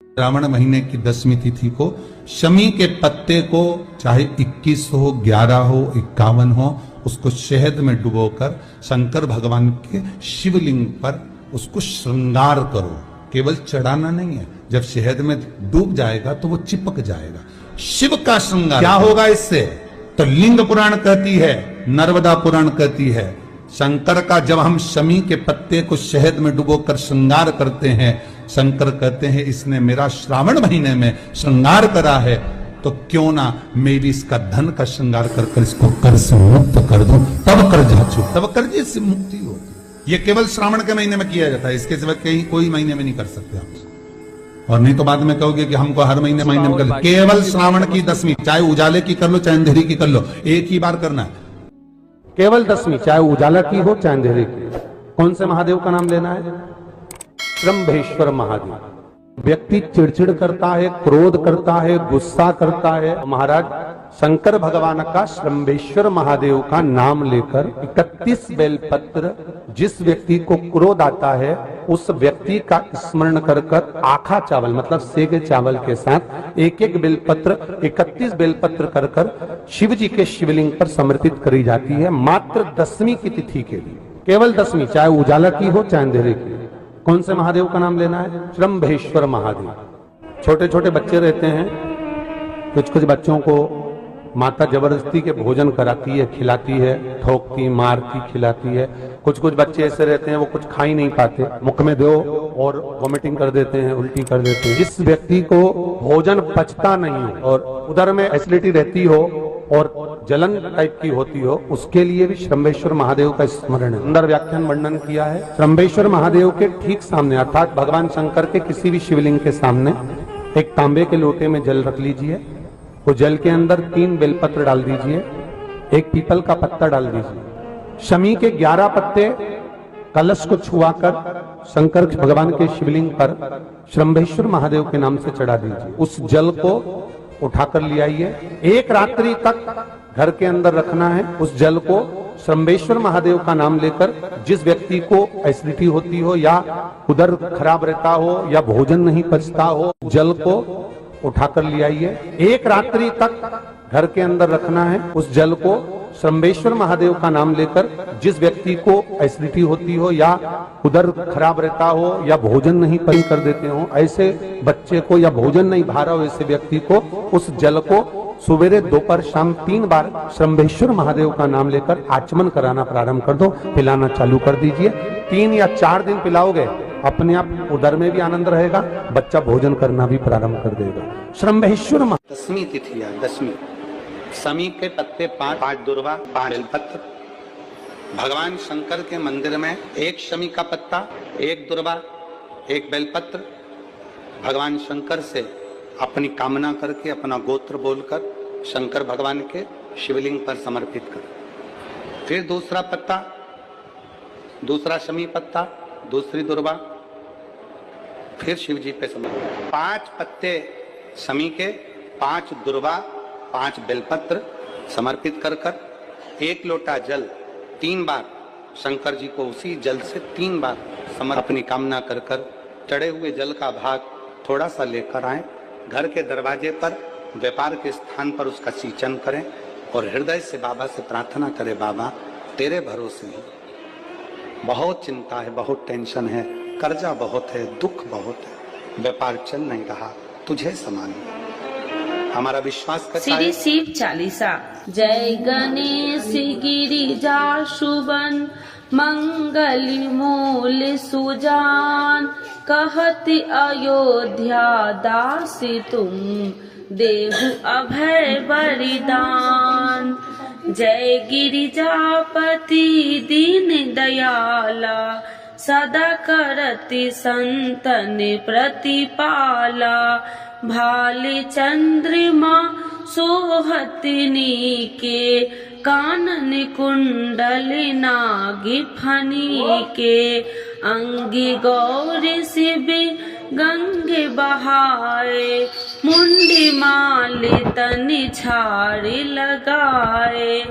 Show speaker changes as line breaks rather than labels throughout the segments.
श्रावण महीने की 10वीं तिथि को शमी के पत्ते को चाहे 21 हो, 11 हो, 51 हो, उसको शहद में डुबोकर शंकर भगवान के शिवलिंग पर उसको श्रृंगार करो। केवल चढ़ाना नहीं है, जब शहद में डूब जाएगा तो वो चिपक जाएगा। शिव का श्रृंगार क्या होगा इससे? तो लिंग पुराण कहती है, नर्मदा पुराण कहती है, शंकर का जब हम शमी के पत्ते को शहद में डुबोकर श्रृंगार करते हैं, शंकर कहते हैं इसने मेरा श्रावण महीने में श्रृंगार करा है, तो क्यों ना मैं भी इसका धन का श्रृंगार कर कर इसको कर्ज से मुक्त कर दूं, तब कर्जा छूट, तब कर्जे से मुक्ति होगी। ये केवल श्रावण के महीने में किया जाता है, इसके सिवा कहीं कोई महीने में नहीं कर सकते आप। और नहीं तो बाद में कहोगे कि हमको हर महीने में कर, केवल श्रावण की 10वीं, चाहे उजाले की कर लो चाहे अंधेरी की कर लो, एक ही बार करना है। केवल 10वीं, चाहे उजाला की हो चाहे अंधेरे की। कौन से महादेव का नाम लेना है? श्रंभेश्वर महादेव। व्यक्ति चिड़चिड़ करता है, क्रोध करता है, गुस्सा करता है, महाराज शंकर भगवान का श्रंभेश्वर महादेव का नाम लेकर 31 बेलपत्र, जिस व्यक्ति को क्रोध आता है उस व्यक्ति का स्मरण कर कर आखा चावल मतलब सेगे चावल के साथ एक एक बेलपत्र 31 बेलपत्र कर कर शिव जी के शिवलिंग पर समर्पित करी जाती है, मात्र 10वीं की तिथि के लिए। केवल 10वीं, चाहे उजाला की हो चाहे अंधेरे की। कौन से महादेव का नाम लेना है? श्रंभेश्वर महादेव। छोटे छोटे बच्चे रहते हैं, कुछ कुछ बच्चों को माता जबरदस्ती के भोजन कराती है, खिलाती है, ठोकती, मारती, खिलाती है। कुछ कुछ बच्चे ऐसे रहते हैं वो कुछ खा ही नहीं पाते, मुख में दो और वॉमिटिंग कर देते हैं, उल्टी कर देते हैं। जिस व्यक्ति को भोजन पचता नहीं और उधर में एसिडिटी रहती हो और जलन टाइप की होती हो, उसके लिए भी श्रंभेश्वर महादेव का स्मरण है। अंदर व्याख्यान वर्णन किया है। श्रंभेश्वर महादेव के ठीक सामने अर्थात भगवान शंकर के किसी भी शिवलिंग के सामने एक तांबे के लोटे में जल रख लीजिए, वो जल के अंदर 3 बेलपत्र डाल दीजिए, एक पीपल का पत्ता डाल दीजिए, शमी के 11 पत्ते कलश को छुआकर शंकर भगवान के शिवलिंग पर श्रंभेश्वर महादेव के नाम से चढ़ा दीजिए। उस जल को उठाकर ले आइए, एक रात्रि तक घर के अंदर रखना है। उस जल को श्रंभेश्वर महादेव का नाम लेकर जिस व्यक्ति को एसिडिटी होती हो या उधर खराब रहता हो या भोजन नहीं पचता हो, जल को उठाकर ले आइए, एक रात्रि तक घर के अंदर रखना है। उस जल को श्रंभेश्वर महादेव का नाम लेकर जिस व्यक्ति को एसिडिटी होती हो या उधर खराब रहता हो या भोजन नहीं पच कर देते हो, ऐसे बच्चे को या भोजन नहीं भा रहा हो ऐसे व्यक्ति को उस जल को सुबेरे दोपहर शाम 3 बार श्रंभेश्वर महादेव का नाम लेकर आचमन कराना प्रारंभ कर दो, पिलाना चालू कर दीजिए। 3 या 4 दिन पिलाओगे, अपने आप उदर में भी आनंद रहेगा, बच्चा भोजन करना भी प्रारंभ कर देगा। श्रंभेश्वर
10वीं तिथि है, 10वीं। शमी के पत्ते 5 दुर्वा, 5 बेलपत्र। भगवान शंकर के मंदिर में एक शमी का पत्ता, एक दुर्वा, एक बेलपत्र भगवान शंकर से अपनी कामना करके अपना गोत्र बोलकर शंकर भगवान के शिवलिंग पर समर्पित कर। फिर दूसरा पत्ता, दूसरा शमी पत्ता, दूसरी दुर्वा, फिर शिव जी पे समर्पित। 5 पत्ते शमी के, 5 दुर्वा, 5 बेलपत्र समर्पित कर कर 1 लोटा जल 3 बार शंकर जी को उसी जल से 3 बार अपनी कामना कर कर चढ़े हुए जल का भाग थोड़ा सा लेकर आए, घर के दरवाजे पर व्यापार के स्थान पर उसका सिंचन करें और हृदय से बाबा से प्रार्थना करें, बाबा तेरे भरोसे ही बहुत चिंता है, बहुत टेंशन है, कर्जा बहुत है, दुख बहुत है, व्यापार चल नहीं रहा, तुझे समान हमारा विश्वास कर।
श्री शिव चालीसा। जय गणेश गिरिजा शुभन मंगली मूल सुजान, कहति अयोध्या दासी तुम देहु अभय वरदान। जय गिरिजापति दीन दयाला, सदा करति संतन प्रतिपाला। भाले चंद्रमा सोहतनी के, कानन कुंडल नागी फनी के। अंगी गौरी शिव गंगे बहाए, मुंडी माले तनि छाड़ी लगाए।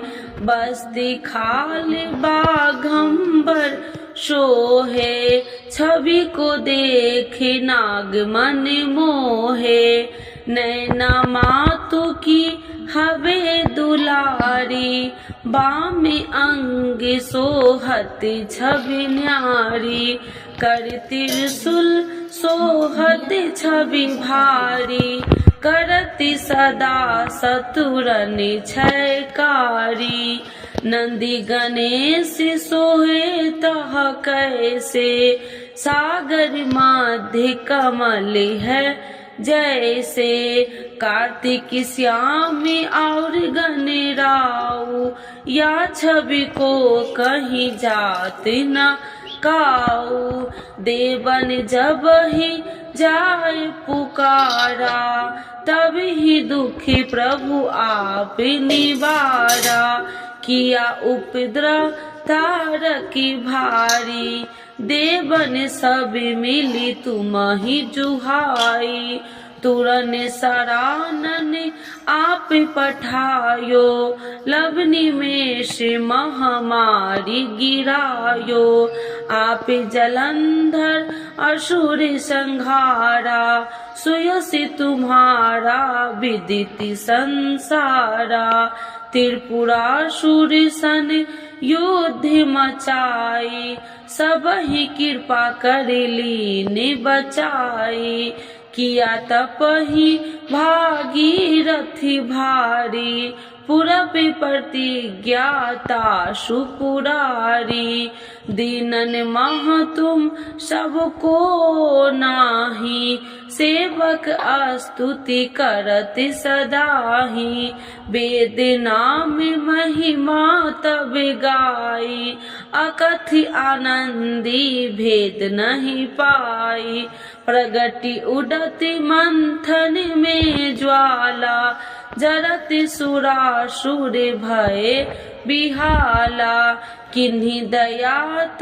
बस्ती खाल बाघंबर शोहे, छवि को देखे नाग मन मोहे। नैना मातु की हवे दुलारी, बामे अंग सोहत छवि न्यारी। कर त्रिशूल सोहत छवि भारी, करति सदा सतुरन छयकारी। नंदी गणेश सोहे तह कैसे, सागर मध्य कमल है जैसे। कार्तिक श्याम और गणराऊ, या छवि को कहीं जात न काऊ। देवन जब ही जाय पुकारा, तब ही दुखी प्रभु आप निवारा। किया उपद्रव तारकी भारी, देवन सब मिली तुम ही जुहाई। तुरन सरानन आप पठायो, लवनी में से महामारी गिरायो। आप जलंधर असुर संहारा, सुयसि तुम्हारा विदित संसारा। त्रिपुरासुर सन युद्ध मचाई, सब ही कृपा कर लीन बचाई। किया तपहि भागीरथी भारी, पूरब प्रतिज्ञाता सुपुरारी। दीनन मह तुम सबको नाही, सेवक स्तुति करत सदाही। वेद नाम महिमा तब गाई, अकथि आनंदी भेद नहीं पाई। प्रगति उडति मंथन में ज्वाला, जरत सुरासुर भय बिहाला। किन्हीं दयात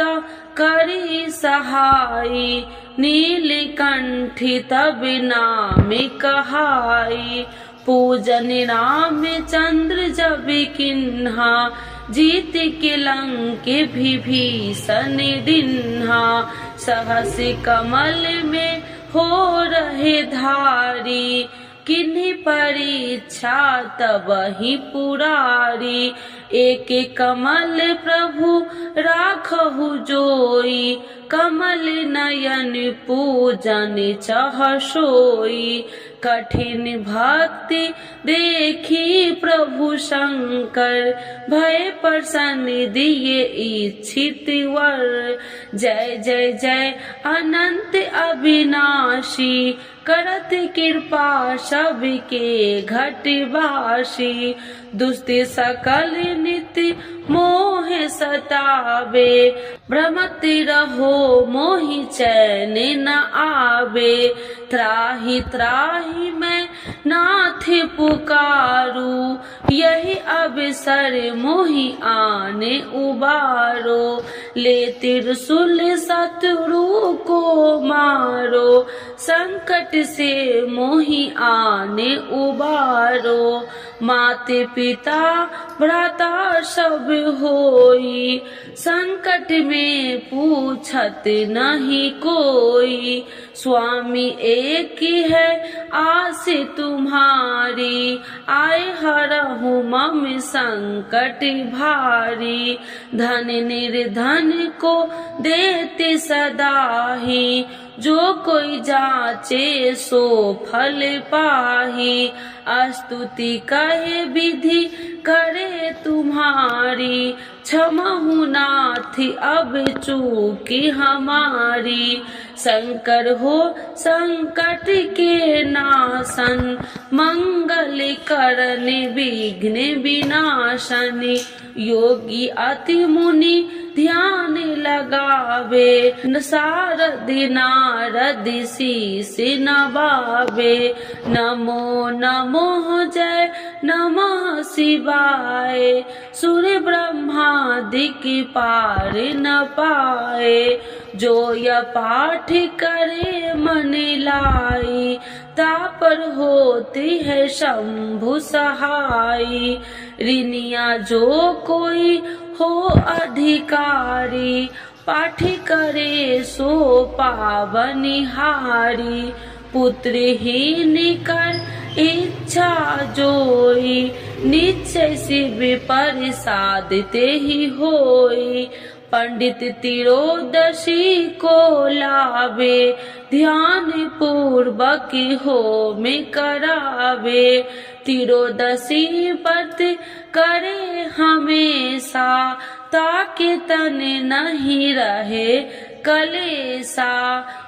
करी सहाई, नीलकंठी तब नाम कहाई। पूजन राम चंद्र जब किन्हा, जीत के लंक विभीषण दिन्हा। सहस कमल में हो रहे धारी, किन्हीं परीक्षा तब ही पुरारी। एक कमल प्रभु राखहु जोई, कमल नयन पूजन चह सोई। कठिन भक्ति देखी प्रभु शंकर, भय प्रसन्न दिए इच्छित वर। जय जय जय अनंत अविनाशी, करत कृपा सबके घटवासी। दुष्ट सकल नित्य मोह सतावे, भ्रमत रहो मोहि चैन न आवे। त्राहि त्राहि मैं नाथ पुकारू, यही अवसर मोहि आने उबारो। ले त्रिशूल शत्रु को मारो, संकट से मोहि आने उबारो। माते पिता भ्राता सब होई, संकट में पूछत नहीं कोई। स्वामी एक है आस तुम्हारी, आए हरहु मम संकट भारी। धन निर्धन को देते सदाही, जो कोई जाचे सो फल पाही। स्तुति कहे विधि करे तुम्हारी, क्षमहु नाथ अब चूकी हमारी। शंकर हो संकट के नाशन, मंगल करन विघ्न विनाशन। योगी अति मुनि ध्यान लगावे, सारद नारद शीस नवावे। नमो नमो जय नमः शिवाय, सुर ब्रह्मादिक पार न पाए। जो यह पाठ करे मन लाई, तापर होती है शंभु सहाई। ऋनिया जो कोई हो अधिकारी, पाठ करे सो पावनिहारी। पुत्रहीन कर इच्छा जोई, निश्चय शिव प्रसाद ते ही होई। पंडित तिरोदशी को लावे, ध्यान पूर्वक होम करावे। तिरोदशी व्रत करे हमेशा, ताकि तन नहीं रहे कलेसा।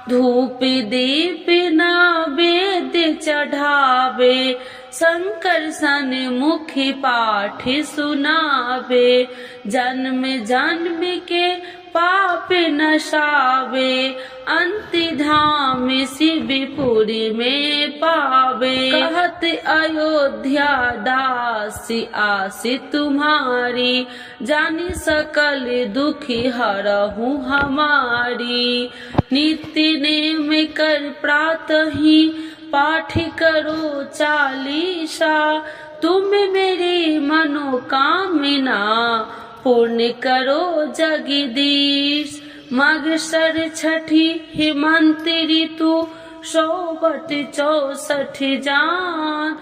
धूप दीप नैवेद्य चढ़ावे, शंकर सन मुखी पाठ सुनावे। जन्म जन्म के पाप नशावे, अंति धाम शिवपुरी में पावे। कहत अयोध्या दासी आस तुम्हारी, जानी सकल दुखी हरहु हमारी। नित्य नेम कर प्रातः ही पाठ करो चालीसा, तुम मेरी मनोकामना पूर्ण करो जगदीश। मगसर छठी हेमंत ऋतु, 164 जान।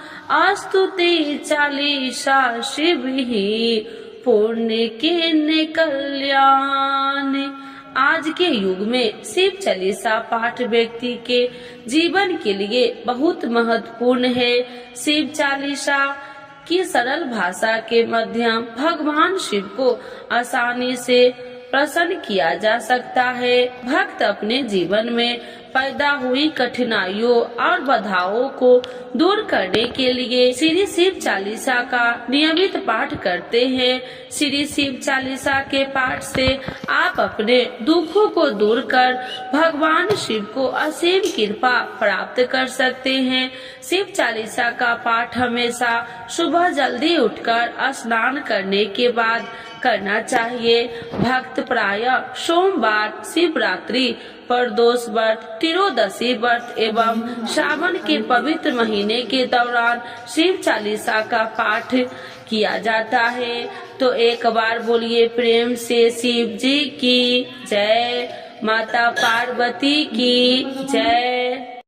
स्तुति चालीसा शिव ही, पुण्य के कल्याण। आज के युग में शिव चालीसा पाठ व्यक्ति के जीवन के लिए बहुत महत्वपूर्ण है। शिव चालीसा की सरल भाषा के माध्यम भगवान शिव को आसानी से प्रसन्न किया जा सकता है। भक्त अपने जीवन में पैदा हुई कठिनाइयों और बाधाओं को दूर करने के लिए श्री शिव चालीसा का नियमित पाठ करते हैं। श्री शिव चालीसा के पाठ से आप अपने दुखों को दूर कर भगवान शिव को असीम कृपा प्राप्त कर सकते हैं। शिव चालीसा का पाठ हमेशा सुबह जल्दी उठकर स्नान करने के बाद करना चाहिए। भक्त प्रायः सोमवार, शिवरात्रि, प्रदोष व्रत, तिरोदशी व्रत एवं श्रावण के पवित्र महीने के दौरान शिव चालीसा का पाठ किया जाता है। तो एक बार बोलिए प्रेम से शिव जी की जय, माता पार्वती की जय।